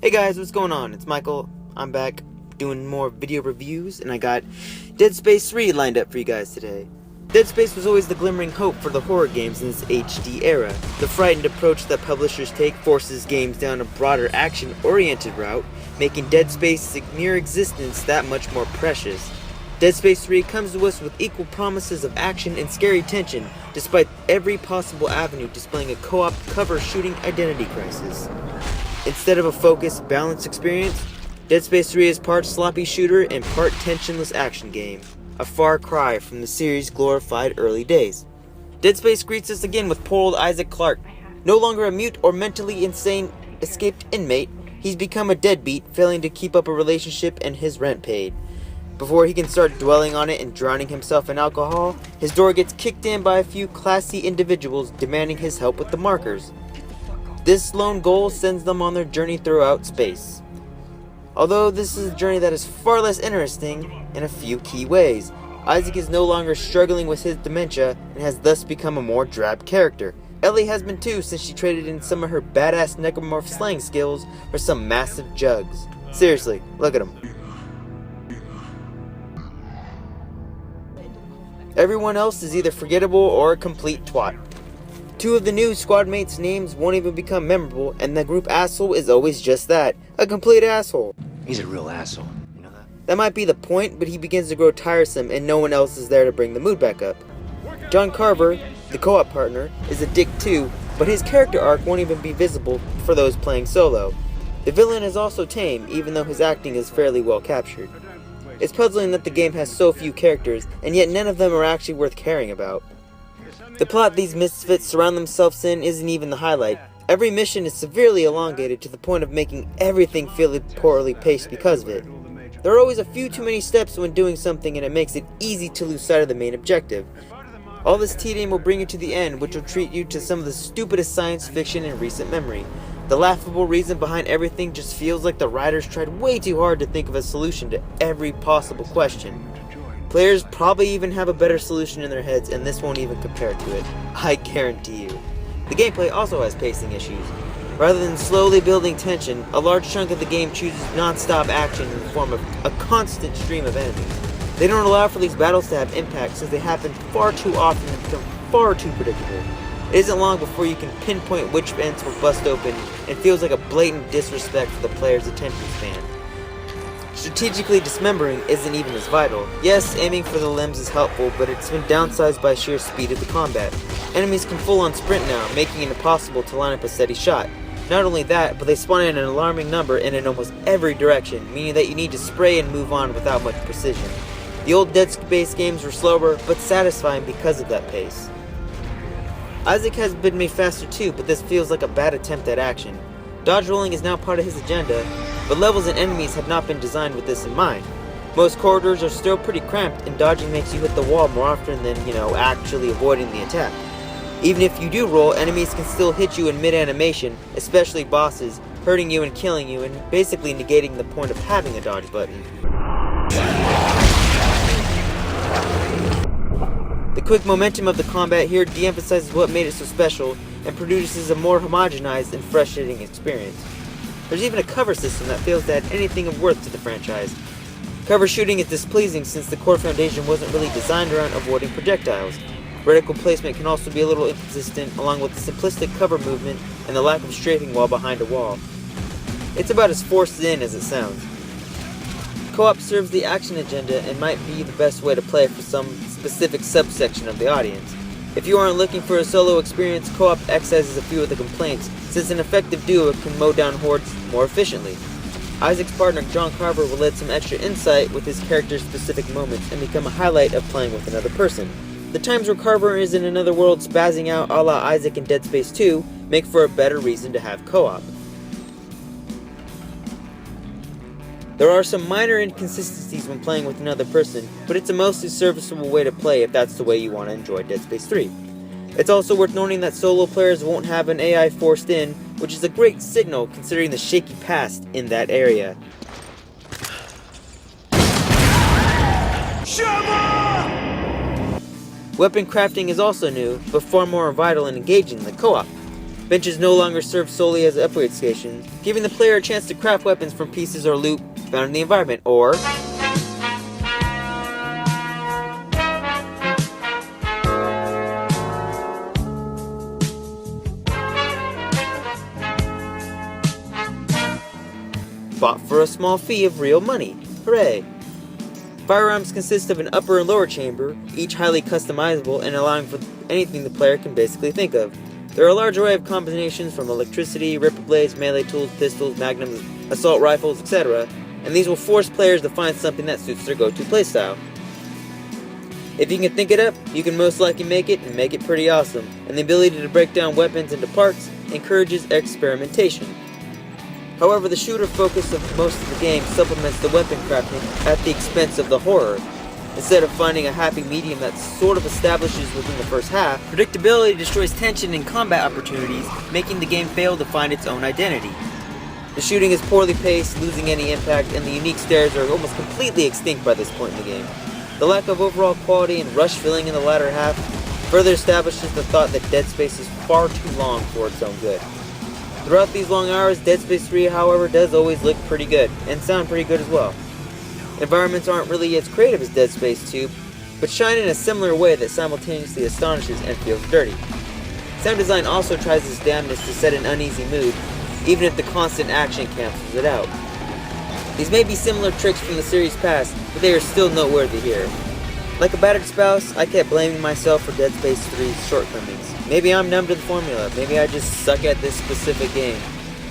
Hey guys, what's going on? It's Michael. I'm back doing more video reviews, and I got Dead Space 3 lined up for you guys today. Dead Space was always the glimmering hope for the horror games in this HD era. The frightened approach that publishers take forces games down a broader action-oriented route, making Dead Space's mere existence that much more precious. Dead Space 3 comes to us with equal promises of action and scary tension, despite every possible avenue displaying a co-op cover shooting identity crisis. Instead of a focused, balanced experience, Dead Space 3 is part sloppy shooter and part tensionless action game, a far cry from the series' glorified early days. Dead Space greets us again with poor old Isaac Clarke. No longer a mute or mentally insane escaped inmate, he's become a deadbeat, failing to keep up a relationship and his rent paid. Before he can start dwelling on it and drowning himself in alcohol, his door gets kicked in by a few classy individuals demanding his help with the markers. This lone goal sends them on their journey throughout space. Although this is a journey that is far less interesting in a few key ways. Isaac is no longer struggling with his dementia and has thus become a more drab character. Ellie has been too, since she traded in some of her badass necromorph slang skills for some massive jugs. Seriously, look at him. Everyone else is either forgettable or a complete twat. Two of the new squad mates' names won't even become memorable, and the group asshole is always just that, a complete asshole. He's a real asshole, you know that? That might be the point, but he begins to grow tiresome and no one else is there to bring the mood back up. John Carver, the co-op partner, is a dick too, but his character arc won't even be visible for those playing solo. The villain is also tame, even though his acting is fairly well captured. It's puzzling that the game has so few characters, and yet none of them are actually worth caring about. The plot these misfits surround themselves in isn't even the highlight. Every mission is severely elongated to the point of making everything feel poorly paced because of it. There are always a few too many steps when doing something, and it makes it easy to lose sight of the main objective. All this tedium will bring you to the end, which will treat you to some of the stupidest science fiction in recent memory. The laughable reason behind everything just feels like the writers tried way too hard to think of a solution to every possible question. Players probably even have a better solution in their heads, and this won't even compare to it. I guarantee you. The gameplay also has pacing issues. Rather than slowly building tension, a large chunk of the game chooses non-stop action in the form of a constant stream of enemies. They don't allow for these battles to have impact since they happen far too often and become far too predictable. It isn't long before you can pinpoint which vents will bust open, and feels like a blatant disrespect for the player's attention span. Strategically dismembering isn't even as vital. Yes, aiming for the limbs is helpful, but it's been downsized by sheer speed of the combat. Enemies can full-on sprint now, making it impossible to line up a steady shot. Not only that, but they spawn in an alarming number and in almost every direction, meaning that you need to spray and move on without much precision. The old Dead Space games were slower, but satisfying because of that pace. Isaac has been made faster too, but this feels like a bad attempt at action. Dodge rolling is now part of his agenda, but levels and enemies have not been designed with this in mind. Most corridors are still pretty cramped, and dodging makes you hit the wall more often than, actually avoiding the attack. Even if you do roll, enemies can still hit you in mid-animation, especially bosses, hurting you and killing you, and basically negating the point of having a dodge button. The quick momentum of the combat here de-emphasizes what made it so special, and produces a more homogenized and fresh-hitting experience. There's even a cover system that fails to add anything of worth to the franchise. Cover shooting is displeasing since the core foundation wasn't really designed around avoiding projectiles. Reticle placement can also be a little inconsistent, along with the simplistic cover movement and the lack of strafing while behind a wall. It's about as forced in as it sounds. Co-op serves the action agenda and might be the best way to play for some specific subsection of the audience. If you aren't looking for a solo experience, co-op excises a few of the complaints, since an effective duo can mow down hordes more efficiently. Isaac's partner John Carver will add some extra insight with his character's specific moments and become a highlight of playing with another person. The times where Carver is in another world spazzing out a la Isaac in Dead Space 2 make for a better reason to have co-op. There are some minor inconsistencies when playing with another person, but it's a mostly serviceable way to play if that's the way you want to enjoy Dead Space 3. It's also worth noting that solo players won't have an AI forced in, which is a great signal considering the shaky past in that area. Weapon crafting is also new, but far more vital and engaging than co-op. Benches no longer serve solely as upgrade stations, giving the player a chance to craft weapons from pieces or loot found in the environment, or bought for a small fee of real money. Hooray! Firearms consist of an upper and lower chamber, each highly customizable and allowing for anything the player can basically think of. There are a large array of combinations from electricity, ripper blades, melee tools, pistols, magnums, assault rifles, etc., and these will force players to find something that suits their go-to playstyle. If you can think it up, you can most likely make it, and make it pretty awesome, and the ability to break down weapons into parts encourages experimentation. However, the shooter focus of most of the game supplements the weapon crafting at the expense of the horror. Instead of finding a happy medium that sort of establishes within the first half, predictability destroys tension and combat opportunities, making the game fail to find its own identity. The shooting is poorly paced, losing any impact, and the unique stares are almost completely extinct by this point in the game. The lack of overall quality and rush filling in the latter half further establishes the thought that Dead Space is far too long for its own good. Throughout these long hours, Dead Space 3, however, does always look pretty good, and sound pretty good as well. Environments aren't really as creative as Dead Space 2, but shine in a similar way that simultaneously astonishes and feels dirty. Sound design also tries its damnedest to set an uneasy mood, even if the constant action cancels it out. These may be similar tricks from the series past, but they are still noteworthy here. Like a battered spouse, I kept blaming myself for Dead Space 3's shortcomings. Maybe I'm numb to the formula, maybe I just suck at this specific game.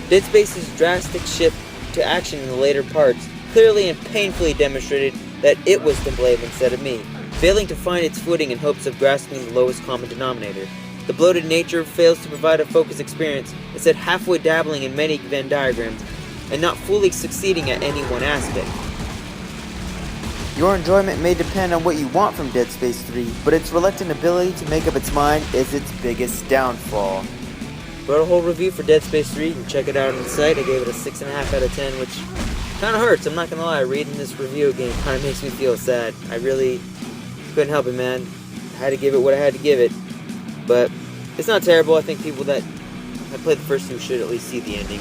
Dead Space's drastic shift to action in the later parts clearly and painfully demonstrated that it was to blame instead of me, failing to find its footing in hopes of grasping the lowest common denominator. The bloated nature fails to provide a focused experience, instead halfway dabbling in many Venn diagrams, and not fully succeeding at any one aspect. Your enjoyment may depend on what you want from Dead Space 3, but its reluctant ability to make up its mind is its biggest downfall. Wrote a whole review for Dead Space 3, you can check it out on the site. I gave it a 6.5 out of 10, which kind of hurts, I'm not gonna lie. Reading this review game kind of makes me feel sad. I really couldn't help it, man. I had to give it what I had to give it. But it's not terrible. I think people that have played the first two should at least see the ending,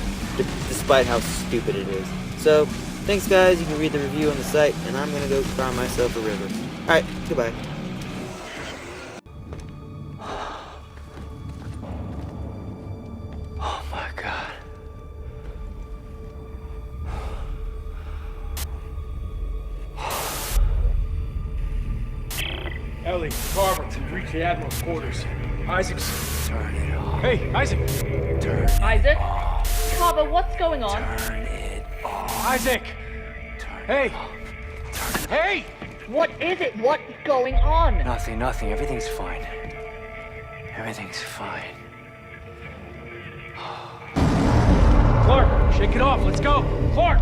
despite how stupid it is. So, thanks guys, you can read the review on the site, and I'm gonna go cry myself a river. Alright, goodbye. Oh my god. Ellie, Carver, to reach the Admiral's quarters. Isaac's. Turn it off. Hey, Isaac! Turn Isaac? Carver, what's going on? Turn it off. Isaac! Turn Hey! it off. Hey! What is it? What's going on? Nothing. Everything's fine. Everything's fine. Clark, shake it off. Let's go. Clark!